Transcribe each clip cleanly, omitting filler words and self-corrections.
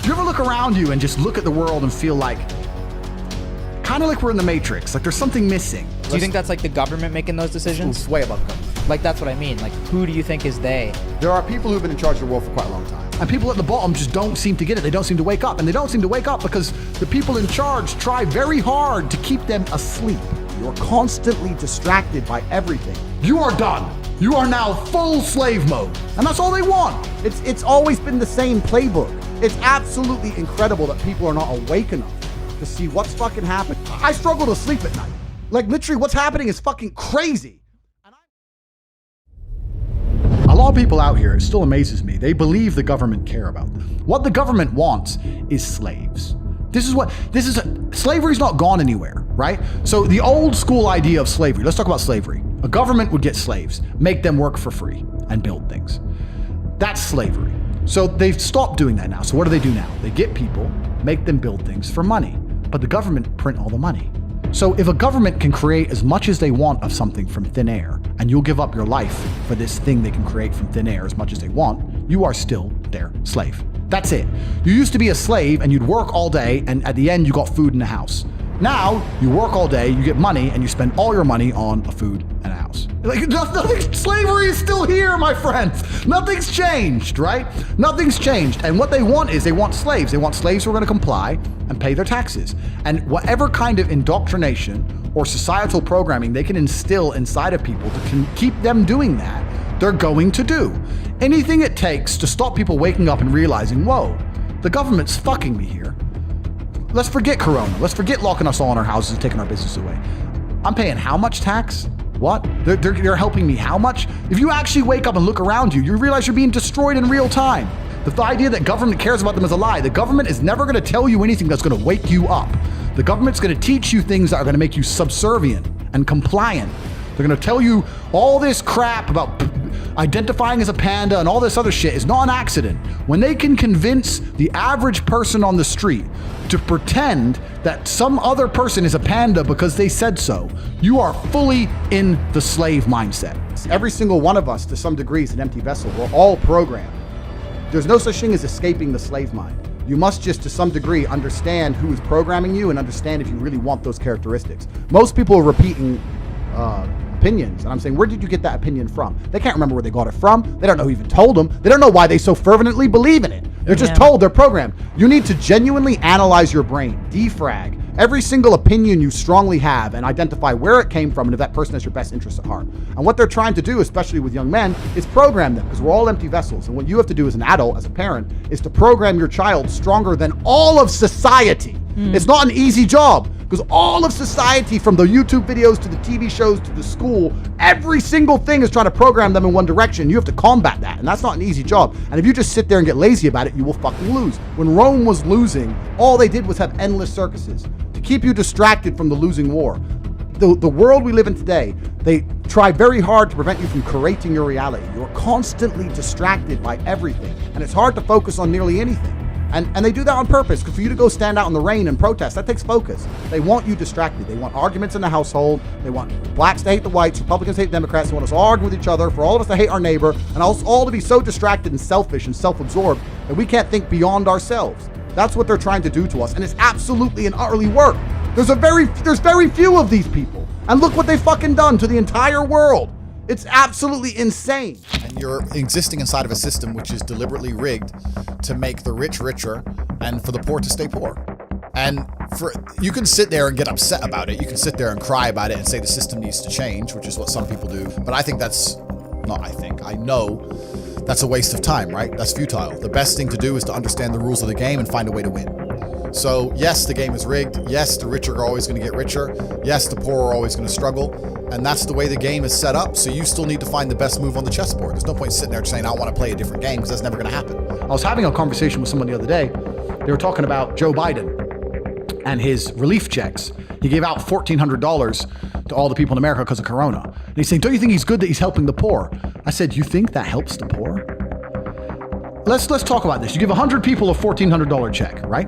you ever look around you and just look at the world and feel like, kind of like we're in the Matrix, like there's something missing? Do you think that's like the government making those decisions? It's way above government. Like, that's what I mean. Like, who do you think is they? There are people who've been in charge of the world for quite a long time. And people at the bottom just don't seem to get it. They don't seem to wake up. And they don't seem to wake up because the people in charge try very hard to keep them asleep. You're constantly distracted by everything. You are done. You are now full slave mode. And that's all they want. It's always been the same playbook. It's absolutely incredible that people are not awake enough to see what's fucking happening. I struggle to sleep at night. Like, literally what's happening is fucking crazy. A lot of people out here, it still amazes me, they believe the government care about them. What the government wants is slaves. Slavery's not gone anywhere, right? So the old school idea of slavery, let's talk about slavery. A government would get slaves, make them work for free and build things. That's slavery. So they've stopped doing that now. So what do they do now? They get people, make them build things for money, but the government print all the money. So if a government can create as much as they want of something from thin air, and you'll give up your life for this thing they can create from thin air as much as they want, you are still their slave. That's it. You used to be a slave and you'd work all day, and at the end you got food in the house. Now you work all day, you get money, and you spend all your money on a food and a house. Like, nothing, slavery is still here, my friends. Nothing's changed, right? Nothing's changed. And what they want is they want slaves. They want slaves who are going to comply and pay their taxes. And whatever kind of indoctrination or societal programming they can instill inside of people to keep them doing that, they're going to do. Anything it takes to stop people waking up and realizing, whoa, the government's fucking me here. Let's forget Corona. Let's forget locking us all in our houses and taking our business away. I'm paying how much tax? What? They're helping me how much? If you actually wake up and look around you, you realize you're being destroyed in real time. The idea that government cares about them is a lie. The government is never going to tell you anything that's going to wake you up. The government's going to teach you things that are going to make you subservient and compliant. They're going to tell you all this crap about identifying as a panda and all this other shit is not an accident. When they can convince the average person on the street to pretend that some other person is a panda because they said so, you are fully in the slave mindset. Every single one of us, to some degree, is an empty vessel. We're all programmed. There's no such thing as escaping the slave mind. You must just, to some degree, understand who is programming you and understand if you really want those characteristics. Most people are repeating opinions, and I'm saying, where did you get that opinion from? They can't remember where they got it from. They don't know who even told them. They don't know why they so fervently believe in it. They're just told, they're programmed. You need to genuinely analyze your brain, defrag every single opinion you strongly have and identify where it came from and if that person has your best interests at heart. And what they're trying to do, especially with young men, is program them, because we're all empty vessels. And what you have to do as an adult, as a parent, is to program your child stronger than all of society. It's not an easy job, because all of society, from the YouTube videos to the TV shows to the school, every single thing is trying to program them in one direction. You have to combat that, and that's not an easy job. And if you just sit there and get lazy about it, you will fucking lose. When Rome was losing, all they did was have endless circuses to keep you distracted from the losing war. The world we live in today, they try very hard to prevent you from creating your reality. You're constantly distracted by everything, and it's hard to focus on nearly anything. And they do that on purpose, because for you to go stand out in the rain and protest, that takes focus. They want you distracted. They want arguments in the household. They want blacks to hate the whites, Republicans to hate Democrats. They want us all to argue with each other, for all of us to hate our neighbor, and us all to be so distracted and selfish and self-absorbed that we can't think beyond ourselves. That's what they're trying to do to us, and it's absolutely and utterly work. There's very few of these people, and look what they've fucking done to the entire world. It's absolutely insane. And you're existing inside of a system which is deliberately rigged to make the rich richer and for the poor to stay poor. And you can sit there and get upset about it. You can sit there and cry about it and say the system needs to change, which is what some people do. But I know that's a waste of time, right? That's futile. The best thing to do is to understand the rules of the game and find a way to win. So yes, the game is rigged. Yes, the rich are always going to get richer. Yes, the poor are always going to struggle. And that's the way the game is set up. So you still need to find the best move on the chessboard. There's no point sitting there saying, I want to play a different game, because that's never going to happen. I was having a conversation with someone the other day. They were talking about Joe Biden and his relief checks. He gave out $1,400 to all the people in America because of Corona. And he's saying, don't you think he's good that he's helping the poor? I said, you think that helps the poor? Let's talk about this. You give 100 people a $1,400 check, right?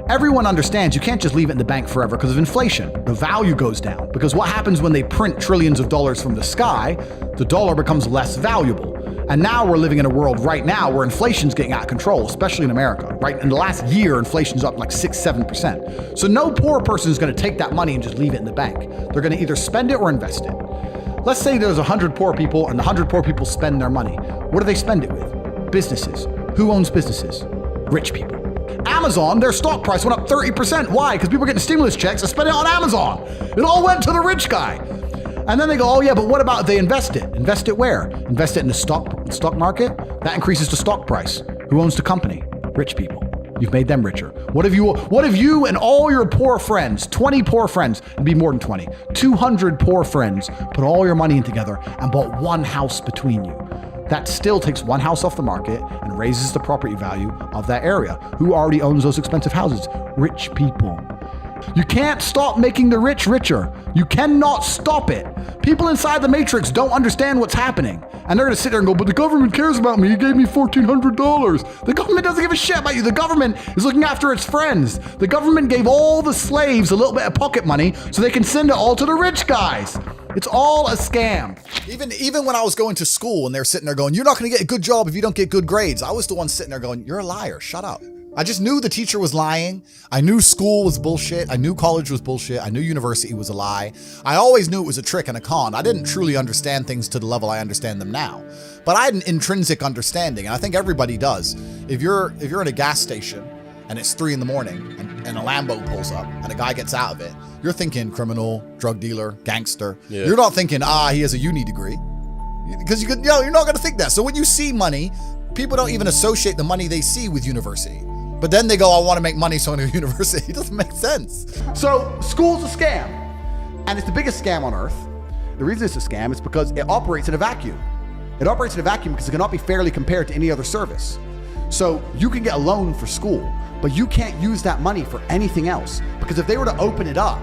Everyone understands you can't just leave it in the bank forever because of inflation. The value goes down, because what happens when they print trillions of dollars from the sky? The dollar becomes less valuable. And now we're living in a world right now where inflation's getting out of control, especially in America, right? In the last year, inflation's up like 6-7%. So no poor person is going to take that money and just leave it in the bank. They're going to either spend it or invest it. Let's say there's 100 poor people and the 100 poor people spend their money. What do they spend it with? Businesses. Who owns businesses? Rich people. Amazon, their stock price went up 30%. Why? Because people are getting stimulus checks and spending it on Amazon. It all went to the rich guy. And then they go, oh yeah, but what about if they invest it? Invest it where? Invest it in the stock market? That increases the stock price. Who owns the company? Rich people. You've made them richer. What if you and all your poor friends, 20 poor friends, it'd be more than 20, 200 poor friends, put all your money in together and bought one house between you? That still takes one house off the market and raises the property value of that area. Who already owns those expensive houses? Rich people. You can't stop making the rich richer. You cannot stop it. People inside the matrix don't understand what's happening. And they're going to sit there and go, but the government cares about me. He gave me $1,400. The government doesn't give a shit about you. The government is looking after its friends. The government gave all the slaves a little bit of pocket money so they can send it all to the rich guys. It's all a scam. Even when I was going to school and they're sitting there going, you're not going to get a good job if you don't get good grades. I was the one sitting there going, you're a liar. Shut up. I just knew the teacher was lying. I knew school was bullshit. I knew college was bullshit. I knew university was a lie. I always knew it was a trick and a con. I didn't truly understand things to the level I understand them now. But I had an intrinsic understanding, and I think everybody does. If you're at a gas station and it's 3 a.m. and a Lambo pulls up and a guy gets out of it, you're thinking criminal, drug dealer, gangster. Yeah. You're not thinking, he has a uni degree. Because you're not going to think that. So when you see money, people don't even associate the money they see with university. But then they go, I want to make money, so I go to university. It doesn't make sense. So school's a scam. And it's the biggest scam on earth. The reason it's a scam is because it operates in a vacuum. It operates in a vacuum because it cannot be fairly compared to any other service. So you can get a loan for school, but you can't use that money for anything else. Because if they were to open it up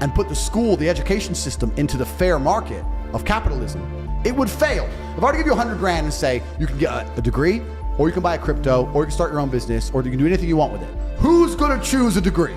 and put the school, the education system, into the fair market of capitalism, it would fail. If I were to give you $100,000 and say you can get a degree, or you can buy a crypto, or you can start your own business, or you can do anything you want with it, who's gonna choose a degree?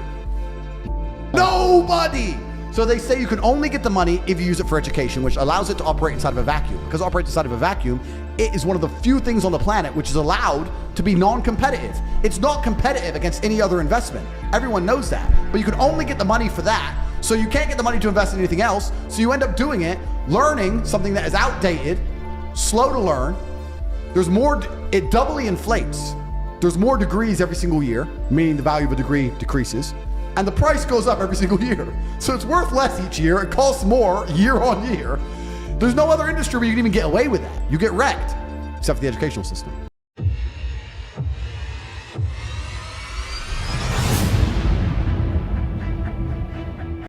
Nobody! So they say you can only get the money if you use it for education, which allows it to operate inside of a vacuum. Because it operates inside of a vacuum, it is one of the few things on the planet which is allowed to be non-competitive. It's not competitive against any other investment. Everyone knows that. But you can only get the money for that, so you can't get the money to invest in anything else, so you end up doing it, learning something that is outdated, slow to learn. There's more, it doubly inflates. There's more degrees every single year, meaning the value of a degree decreases, and the price goes up every single year. So it's worth less each year, it costs more year on year. There's no other industry where you can even get away with that. You get wrecked, except for the educational system.